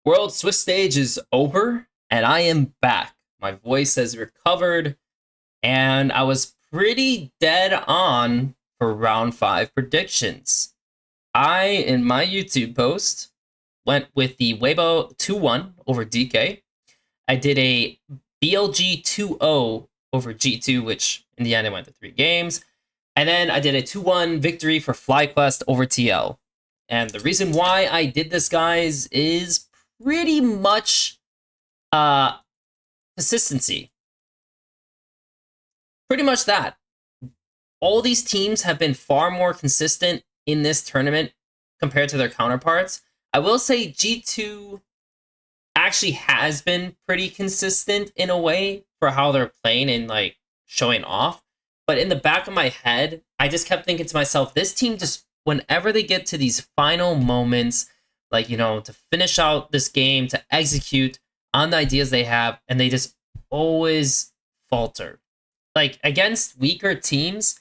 World Swiss stage is over, and I am back. My voice has recovered, and I was pretty dead on for round 5 predictions. In my YouTube post, went with the Weibo 2-1 over DK. I did a BLG 2-0 over G2, which in the end I went to 3 games. And then I did a 2-1 victory for FlyQuest over TL. And the reason why I did this, guys, is pretty much consistency. Pretty much that. All these teams have been far more consistent in this tournament compared to their counterparts. I will say G2 actually has been pretty consistent in a way for how they're playing and like showing off. But in the back of my head, I just kept thinking to myself, this team just, whenever they get to these final moments, like, you know, to finish out this game, to execute on the ideas they have, and they just always falter. Like, against weaker teams,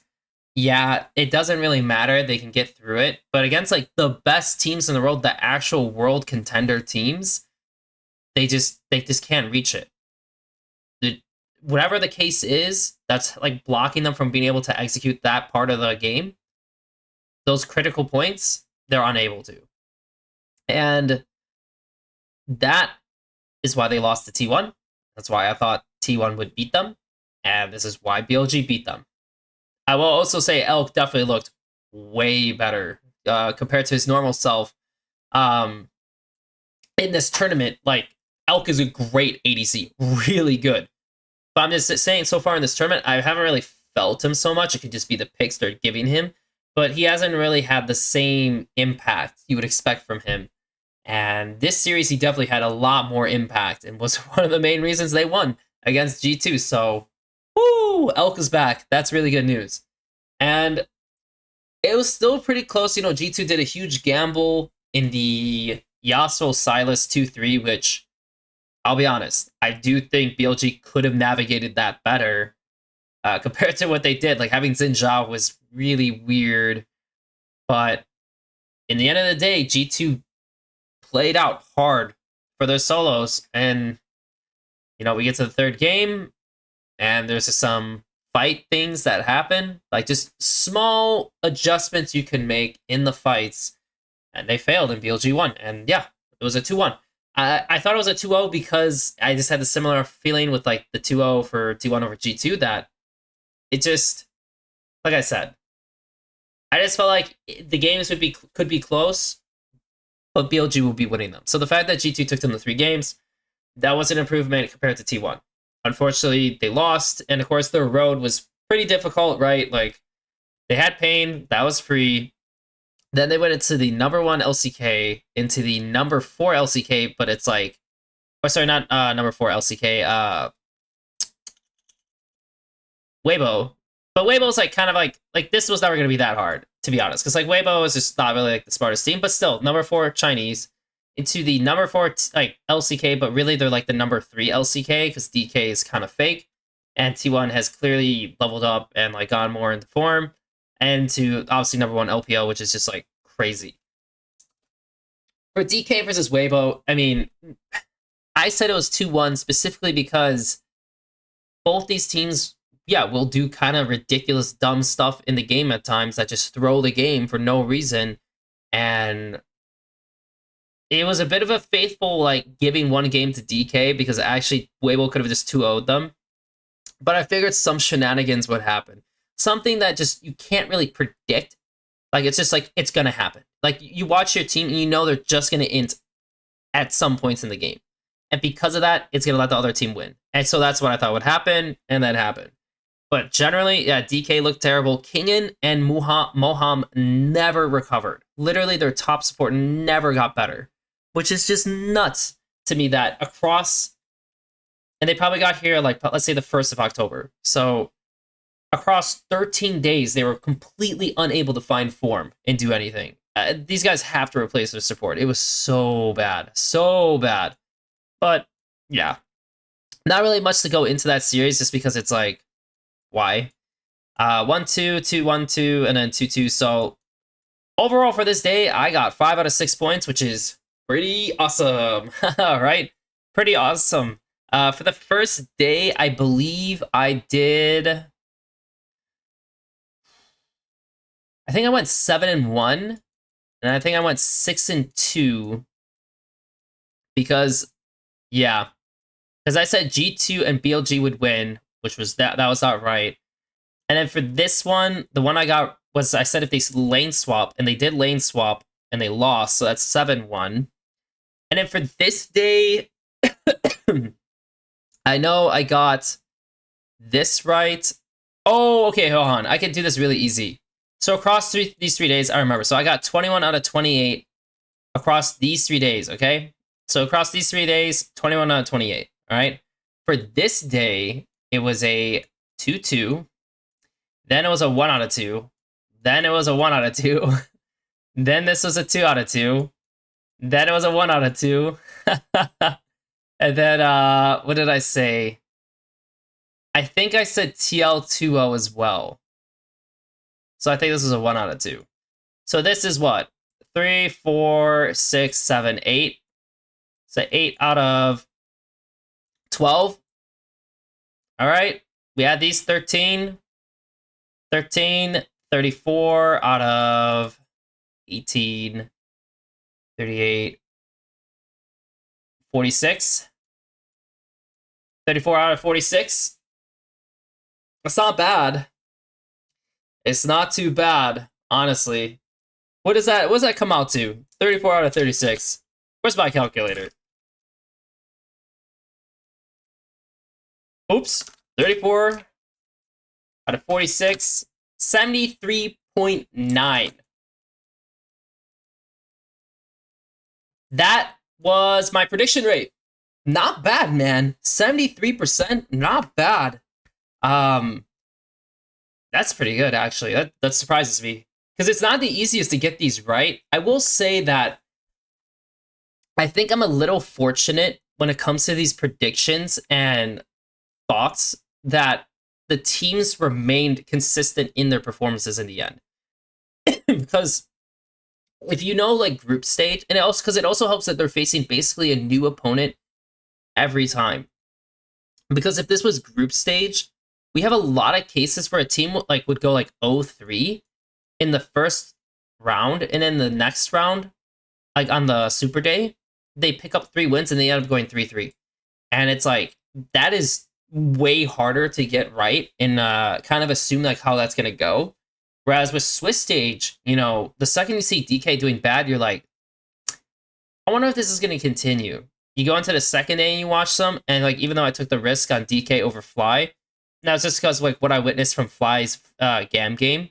yeah, it doesn't really matter. They can get through it. But against, like, the best teams in the world, the actual world contender teams, they just can't reach it. Whatever the case is, that's, like, blocking them from being able to execute that part of the game, those critical points, they're unable to. And that is why they lost to T1. That's why I thought T1 would beat them. And this is why BLG beat them. I will also say Elk definitely looked way better compared to his normal self in this tournament. Like, Elk is a great ADC, really good. But I'm just saying, so far in this tournament, I haven't really felt him so much. It could just be the picks they're giving him. But he hasn't really had the same impact you would expect from him. And this series, he definitely had a lot more impact and was one of the main reasons they won against G2. So, woo, Elk is back. That's really good news. And it was still pretty close. You know, G2 did a huge gamble in the Yasuo Silas 2-3, which, I'll be honest, I do think BLG could have navigated that better compared to what they did. Like, having Xin Zhao was really weird. But in the end of the day, G2 played out hard for their solos. And, you know, we get to the third game, and there's some fight things that happen. Like, just small adjustments you can make in the fights. And they failed, and BLG won. And yeah, it was a 2-1. I thought it was a 2-0 because I just had the similar feeling with, like, the 2-0 for T1 over G2 that it just, like I said, I just felt like the games could be close, but BLG will be winning them. So the fact that G2 took them to 3 games, that was an improvement compared to T1. Unfortunately, they lost, and of course, their road was pretty difficult, right? Like, they had Pain, that was free. Then they went into the number 1 LCK, into the number 4 LCK, but it's like, oh, sorry, not number 4 LCK, Weibo. But Weibo's like kind of like this was never going to be that hard, to be honest. Because like Weibo is just not really like the smartest team, but still, number 4 Chinese into the number 4 like LCK, but really they're like the number 3 LCK because DK is kind of fake. And T1 has clearly leveled up and like gone more into form. And to obviously number 1 LPL, which is just like crazy. For DK versus Weibo, I mean, I said it was 2-1 specifically because both these teams, yeah, will do kind of ridiculous, dumb stuff in the game at times that just throw the game for no reason. And it was a bit of a faithful, like, giving one game to DK because actually Weibo could have just 2-0'd them. But I figured some shenanigans would happen. Something that just you can't really predict. Like, it's just like, it's going to happen. Like, you watch your team and you know they're just going to int at some points in the game. And because of that, it's going to let the other team win. And so that's what I thought would happen, and that happened. But generally, yeah, DK looked terrible. Kingen and Moham never recovered. Literally, their top support never got better. Which is just nuts to me that across... And they probably got here, like, let's say the 1st of October. So across 13 days, they were completely unable to find form and do anything. These guys have to replace their support. It was so bad. So bad. But, yeah. Not really much to go into that series just because it's like, why? 1-2, 2-1-2, and then 2-2. So overall for this day, I got 5 out of 6 points, which is Pretty awesome. Right? Pretty awesome. For the first day, I believe I did. I think I went 7-1, and I think I went 6-2 because, yeah, because I said G2 and BLG would win, which was that was not right. And then for this one, the one I got was I said if they lane swap, and they did lane swap, and they lost, so that's 7-1. And then for this day, I know I got this right. Oh, okay, hold on. I can do this really easy. So across these 3 days, I remember. So I got 21 out of 28 across these 3 days, okay? So across these 3 days, 21 out of 28, all right? For this day, it was a 2-2. Then it was a 1 out of 2. Then it was a 1 out of 2. Then this was a 2 out of 2. Then it was a 1 out of 2. And then, what did I say? I think I said TL2O as well. So I think this is a 1 out of 2. So this is what? 3, 4, 6, 7, 8. So 8 out of 12. All right. We had these 13. 13, 34 out of 18, 38, 46. 34 out of 46. That's not bad. It's not too bad, honestly. What does that come out to? 34 out of 36. Where's my calculator? Oops. 34 out of 46. 73.9. That was my prediction rate. Not bad, man. 73%, not bad. That's pretty good, actually. That surprises me. Because it's not the easiest to get these right. I will say that I think I'm a little fortunate when it comes to these predictions and thoughts that the teams remained consistent in their performances in the end. Because if you know, like, group stage, and it also helps that they're facing basically a new opponent every time. Because if this was group stage, we have a lot of cases where a team would go like 0-3 in the first round, and then the next round, like on the super day, they pick up 3 wins and they end up going 3-3. And it's like, that is way harder to get right and kind of assume like how that's gonna go. Whereas with Swiss stage, you know, the second you see DK doing bad, you're like, I wonder if this is gonna continue. You go into the second day and you watch some, and like, even though I took the risk on DK over Fly, now it's just because like what I witnessed from Fly's GAM game,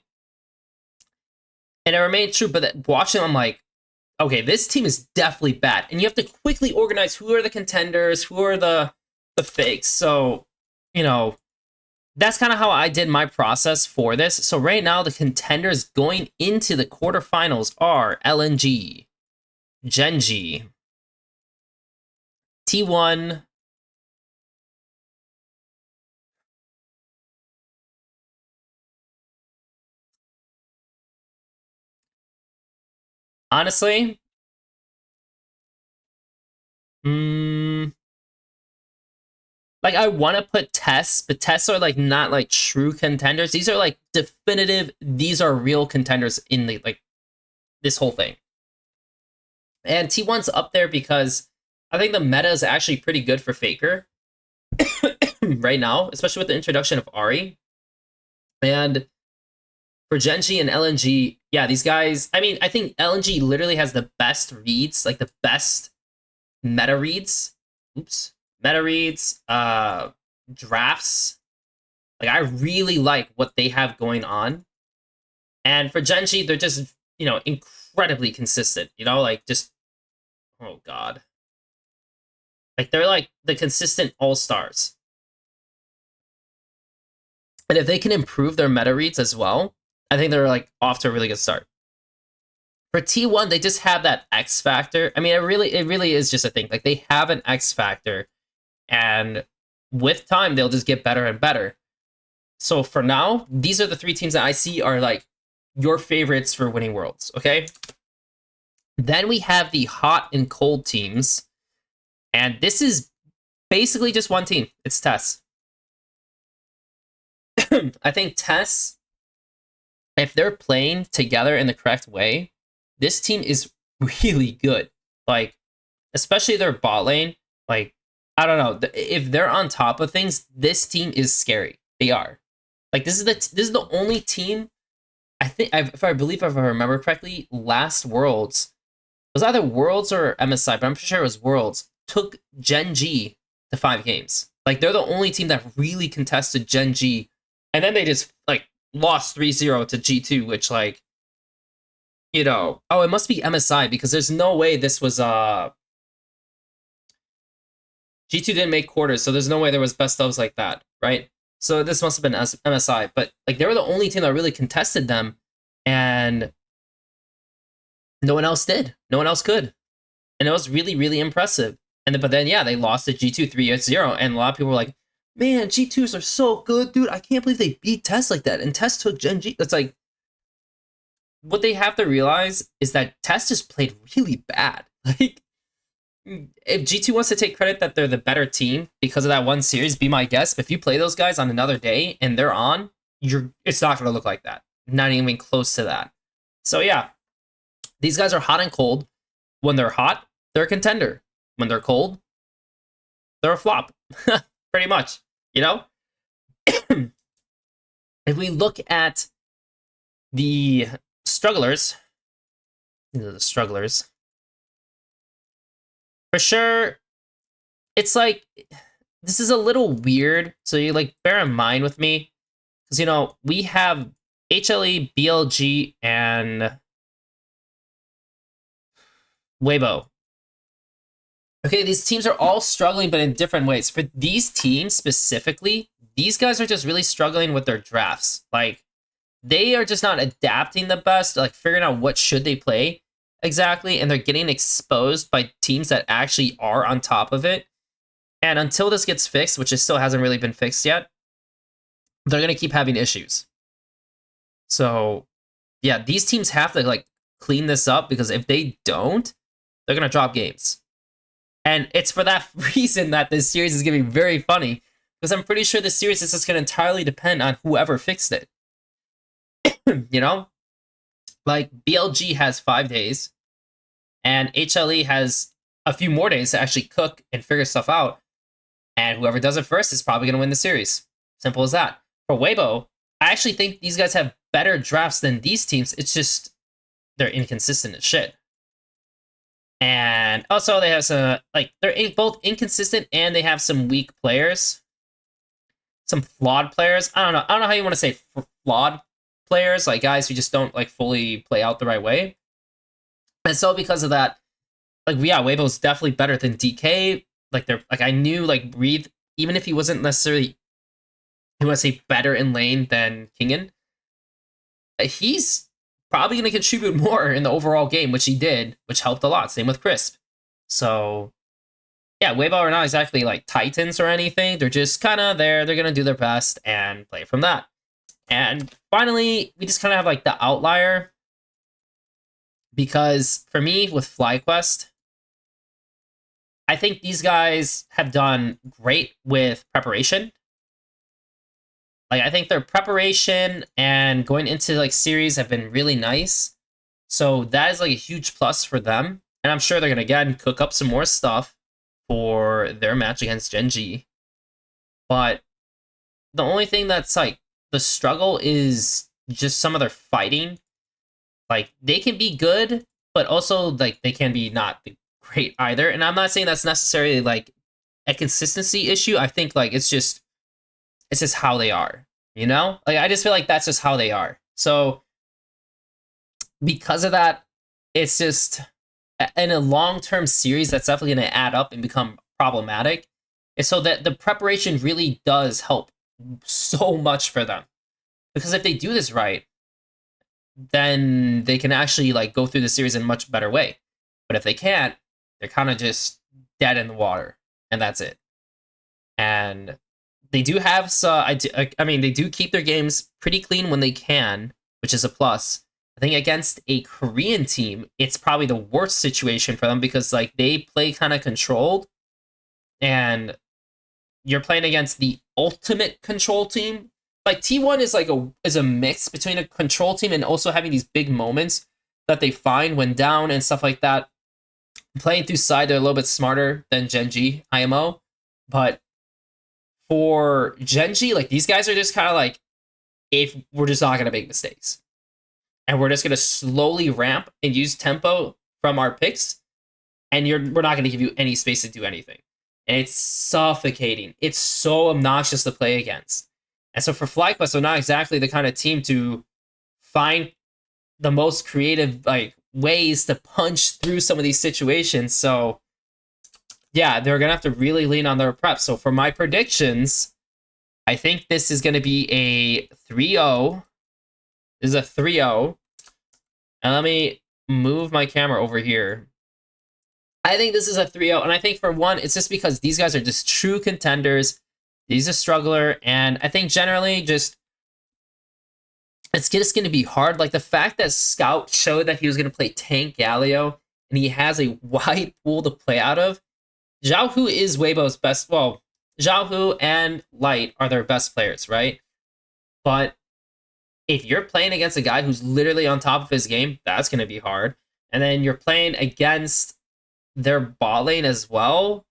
and it remained true. But watching, I'm like, okay, this team is definitely bad, and you have to quickly organize who are the contenders, who are the fakes. So, you know, that's kind of how I did my process for this. So right now, the contenders going into the quarterfinals are LNG, Genji, T1, honestly, like, I want to put tests, but tests are like not like true contenders. These are like definitive. These are real contenders in the like this whole thing. And T1's up there because I think the meta is actually pretty good for Faker right now, especially with the introduction of Ari. And for Genji and LNG, yeah, these guys, I mean, I think LNG literally has the best reads, like the best meta reads. Oops. Meta reads, drafts. Like, I really like what they have going on. And for Genji, they're just, you know, incredibly consistent. You know, like, just, oh god. Like, they're like the consistent all-stars. And if they can improve their meta reads as well, I think they're like off to a really good start. For T1, they just have that X factor. I mean, it really is just a thing. Like, they have an X factor, and with time, they'll just get better and better. So for now, these are the 3 teams that I see are like your favorites for winning Worlds, okay? Then we have the hot and cold teams. And this is basically just one team. It's Tess. I think Tess, if they're playing together in the correct way, this team is really good. Like, especially their bot lane. Like, I don't know. If they're on top of things, this team is scary. They are. Like, this is the only team. I think, if I remember correctly, last Worlds, it was either Worlds or MSI, but I'm pretty sure it was Worlds, took Gen G to 5 games. Like, they're the only team that really contested Gen G, and then they just, like, lost 3-0 to G2, which, like, you know, oh, it must be MSI, because there's no way this was, G2 didn't make quarters, so there's no way there was best ofs like that, right? So this must have been MSI, but, like, they were the only team that really contested them, and no one else did. No one else could. And it was really, really impressive. But then, yeah, they lost to G2 3-0, and a lot of people were like, man, G2s are so good, dude. I can't believe they beat Test like that. And Test took Gen G. It's like, what they have to realize is that Test just played really bad. Like, if G2 wants to take credit that they're the better team because of that one series, be my guest. But if you play those guys on another day and they're on, it's not going to look like that. Not even close to that. So, yeah, these guys are hot and cold. When they're hot, they're a contender. When they're cold, they're a flop. Pretty much, you know? If we look at the strugglers, for sure, it's like, this is a little weird, so you, like, bear in mind with me, because, you know, we have HLE, BLG, and Weibo. Okay, these teams are all struggling, but in different ways. For these teams specifically, these guys are just really struggling with their drafts. Like, they are just not adapting the best, like, figuring out what should they play exactly, and they're getting exposed by teams that actually are on top of it. And until this gets fixed, which it still hasn't really been fixed yet, they're going to keep having issues. So, yeah, these teams have to, like, clean this up, because if they don't, they're going to drop games. And it's for that reason that this series is going to be very funny, because I'm pretty sure this series is just going to entirely depend on whoever fixed it. You know? Like, BLG has 5 days, and HLE has a few more days to actually cook and figure stuff out, and whoever does it first is probably going to win the series. Simple as that. For Weibo, I actually think these guys have better drafts than these teams. It's just they're inconsistent as shit. And also they have some, like, they're both inconsistent, and they have some weak players. Some flawed players. I don't know how you want to say flawed players, like guys who just don't, like, fully play out the right way. And so because of that, like, yeah, Weibo's definitely better than DK. Like, they're, like, I knew, like, Breathe, even if he wasn't necessarily, he want to say, better in lane than Kingen, he's probably going to contribute more in the overall game, which he did, which helped a lot. Same with Crisp. So, yeah, Weibo are not exactly, like, titans or anything. They're just kind of there. They're going to do their best and play from that. And finally, we just kind of have, like, the outlier. Because for me, with FlyQuest, I think these guys have done great with preparation. Like, I think their preparation and going into, like, series have been really nice. So that is, like, a huge plus for them. And I'm sure they're going to, again, cook up some more stuff for their match against Gen G. But the only thing that's, like, the struggle is just some of their fighting. Like, they can be good, but also, like, they can be not great either. And I'm not saying that's necessarily, like, a consistency issue. I think, like, it's just how they are, you know? Like, I just feel like that's just how they are. So because of that, it's just, in a long-term series, that's definitely going to add up and become problematic. And so that the preparation really does help so much for them. Because if they do this right, then they can actually, like, go through the series in a much better way. But if they can't, they're kind of just dead in the water, and that's it. And they do have, so I mean, they do keep their games pretty clean when they can, which is a plus. I think against a Korean team, it's probably the worst situation for them because like they play kind of controlled, and you're playing against the ultimate control team. Like T1 is like a mix between a control team and also having these big moments that they find when down and stuff like that. Playing through side, they're a little bit smarter than Genji IMO, but for Genji, like these guys are just kind of like, if we're just not gonna make mistakes, and we're just gonna slowly ramp and use tempo from our picks, and we're not gonna give you any space to do anything, and it's suffocating. It's so obnoxious to play against, and so for FlyQuest, they're not exactly the kind of team to find the most creative like ways to punch through some of these situations. So yeah, they're gonna have to really lean on their prep. So for my predictions, I think this is gonna be a 3-0. This is a 3-0. And let me move my camera over here. I think this is a 3-0, and I think for one, it's just because these guys are just true contenders. He's a struggler, and I think generally just it's just going to be hard. Like the fact that Scout showed that he was going to play tank Galio, and he has a wide pool to play out of. Zhao Hu is Weibo's best. Well, Zhao Hu and Light are their best players, right? But if you're playing against a guy who's literally on top of his game, that's going to be hard. And then you're playing against their bot lane as well.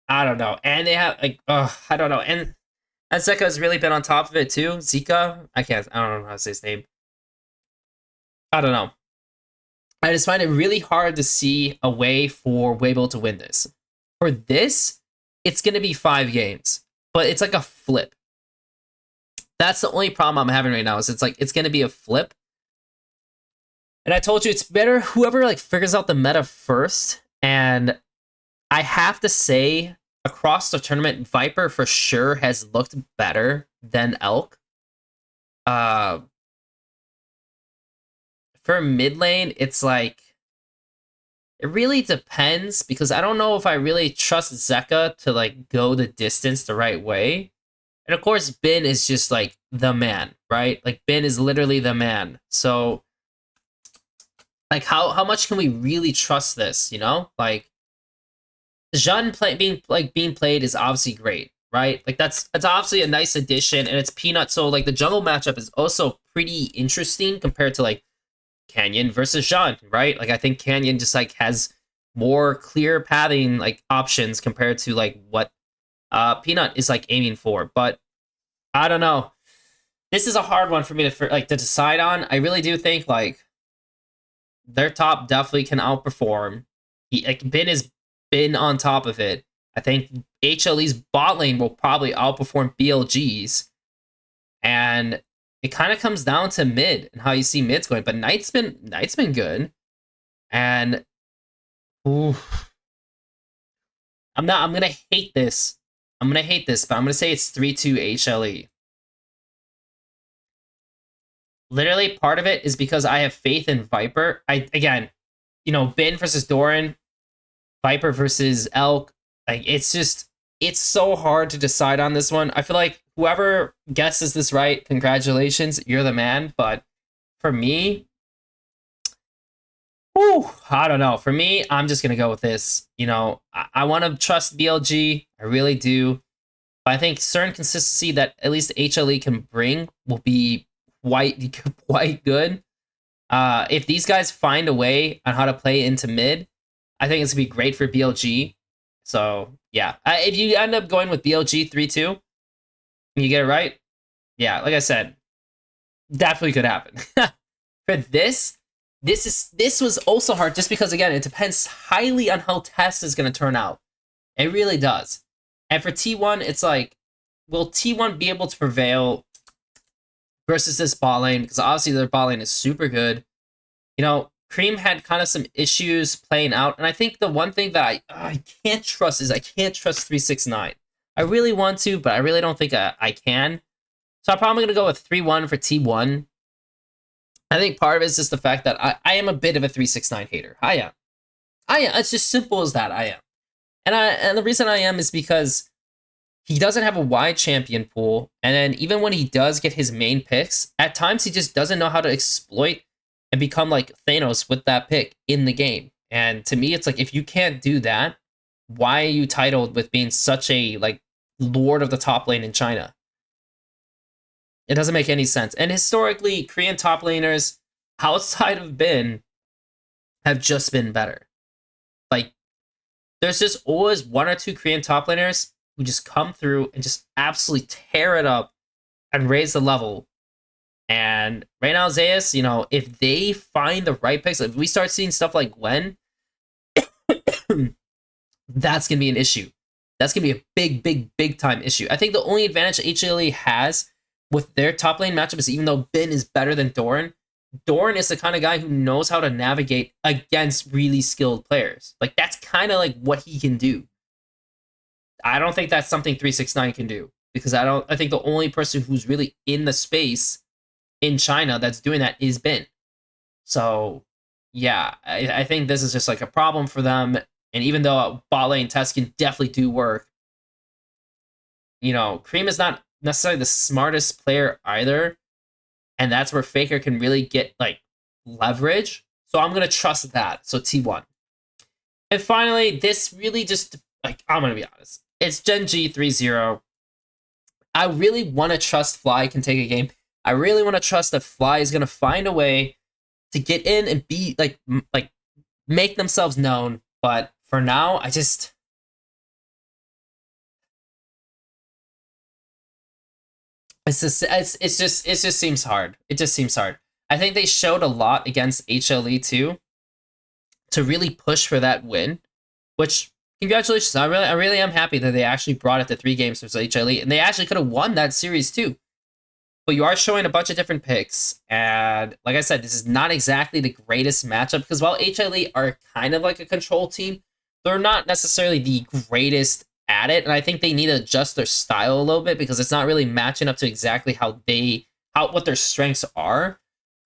I don't know. And they have like, I don't know. And Zeka has really been on top of it too. Zika, I don't know how to say his name. I don't know. I just find it really hard to see a way for Weibo to win this. For this, it's going to be 5 games, but it's like a flip. That's the only problem I'm having right now is it's going to be a flip. And I told you it's better whoever like figures out the meta first. And I have to say, across the tournament, Viper for sure has looked better than Elk. For mid lane, it's like it really depends because I don't know if I really trust Zeka to like go the distance the right way. And of course, Bin is just like the man, right? Like Bin is literally the man. So like how much can we really trust this, you know? Like Jean being played is obviously great, right? Like that's obviously a nice addition, and it's Peanut, so like the jungle matchup is also pretty interesting compared to like Canyon versus Jean, right? Like I think Canyon just like has more clear pathing like options compared to like what Peanut is like aiming for. But I don't know. This is a hard one for me to decide on. I really do think like their top definitely can outperform. Bin has been on top of it. I think HLE's bot lane will probably outperform BLG's, and it kind of comes down to mid and how you see mid's going. But Knight's been good, and oof, I'm gonna hate this. But I'm gonna say it's 3-2 HLE. Literally, part of it is because I have faith in Viper. Again, Bin versus Doran, Viper versus Elk. Like it's so hard to decide on this one. I feel like whoever guesses this right, congratulations, you're the man. But for me, I don't know. For me, I'm just gonna go with this. I want to trust BLG. I really do. But I think certain consistency that at least HLE can bring will be quite good. If these guys find a way on how to play into mid, I think it's gonna be great for BLG. So yeah, if you end up going with BLG 3-2, and you get it right, yeah, like I said, definitely could happen. For this was also hard just because again it depends highly on how Test is gonna turn out. It really does. And for T1, it's like, will T1 be able to prevail versus this bot lane? Because obviously their bot lane is super good. Cream had kind of some issues playing out, and I think the one thing that I can't trust is I can't trust 369. I really want to, but I really don't think I can. So I'm probably going to go with 3-1 for T1. I think part of it is just the fact that I am a bit of a 369 hater. I am. It's just simple as that. I am. And the reason I am is because he doesn't have a wide champion pool, and then even when he does get his main picks, at times he just doesn't know how to exploit and become like Thanos with that pick in the game. And to me, it's like, if you can't do that, why are you titled with being such a like lord of the top lane in China? It doesn't make any sense. And historically, Korean top laners outside of Bin have just been better. Like, there's just always one or two Korean top laners who just come through and just absolutely tear it up and raise the level. And right now, Zeus, you know, if they find the right picks, if we start seeing stuff like Gwen, that's going to be an issue. That's going to be a big, big, big time issue. I think the only advantage HLE has with their top lane matchup is, even though Bin is better than Doran, Doran is the kind of guy who knows how to navigate against really skilled players. Like, that's kind of like what he can do. I don't think that's something 369 can do, because I think the only person who's really in the space in China that's doing that is Bin. So yeah, I think this is just like a problem for them. And even though bot lane tests can definitely do work, you know, Cream is not necessarily the smartest player either. And that's where Faker can really get like leverage. So I'm going to trust that. So T1. And finally, this really just, like, I'm going to be honest. It's Gen G 3-0. I really want to trust Fly can take a game. I really want to trust that Fly is going to find a way to get in and be like make themselves known. But for now, I just, it just seems hard. It just seems hard. I think they showed a lot against HLE too, to really push for that win, which, congratulations. I really am happy that they actually brought it to 3 games versus HLE, and they actually could have won that series too. But you are showing a bunch of different picks, and like I said, this is not exactly the greatest matchup, because while HLE are kind of like a control team, they're not necessarily the greatest at it, and I think they need to adjust their style a little bit, because it's not really matching up to exactly what their strengths are,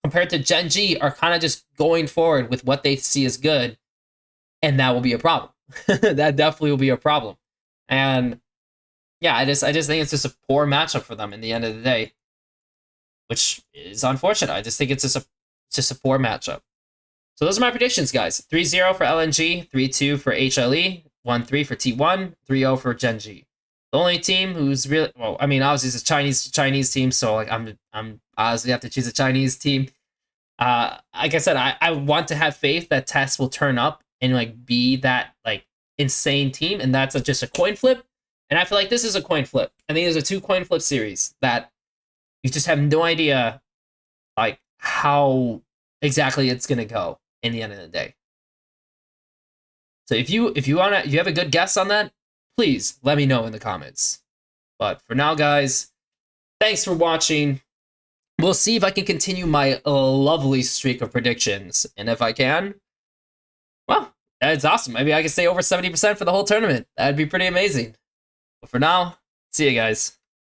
compared to Gen G are kind of just going forward with what they see as good, and that will be a problem. That definitely will be a problem. And yeah, I just think it's just a poor matchup for them in the end of the day, which is unfortunate. I just think it's just a poor matchup. So those are my predictions, guys. 3-0 for LNG, 3-2 for HLE, 1-3 for T1, 3-0 for Gen G. The only team who's really, well, I mean, obviously it's a Chinese team, so like I'm obviously have to choose a Chinese team. Like I said, I want to have faith that Tess will turn up and like be that like insane team, and that's just a coin flip. And I feel like this is a coin flip. I think there's a 2 coin flip series that you just have no idea like how exactly it's gonna go in the end of the day. So if you have a good guess on that, please let me know in the comments. But for now, guys, thanks for watching. We'll see if I can continue my lovely streak of predictions. And if I can, well, that's awesome. Maybe I can stay over 70% for the whole tournament. That'd be pretty amazing. But for now, see you guys.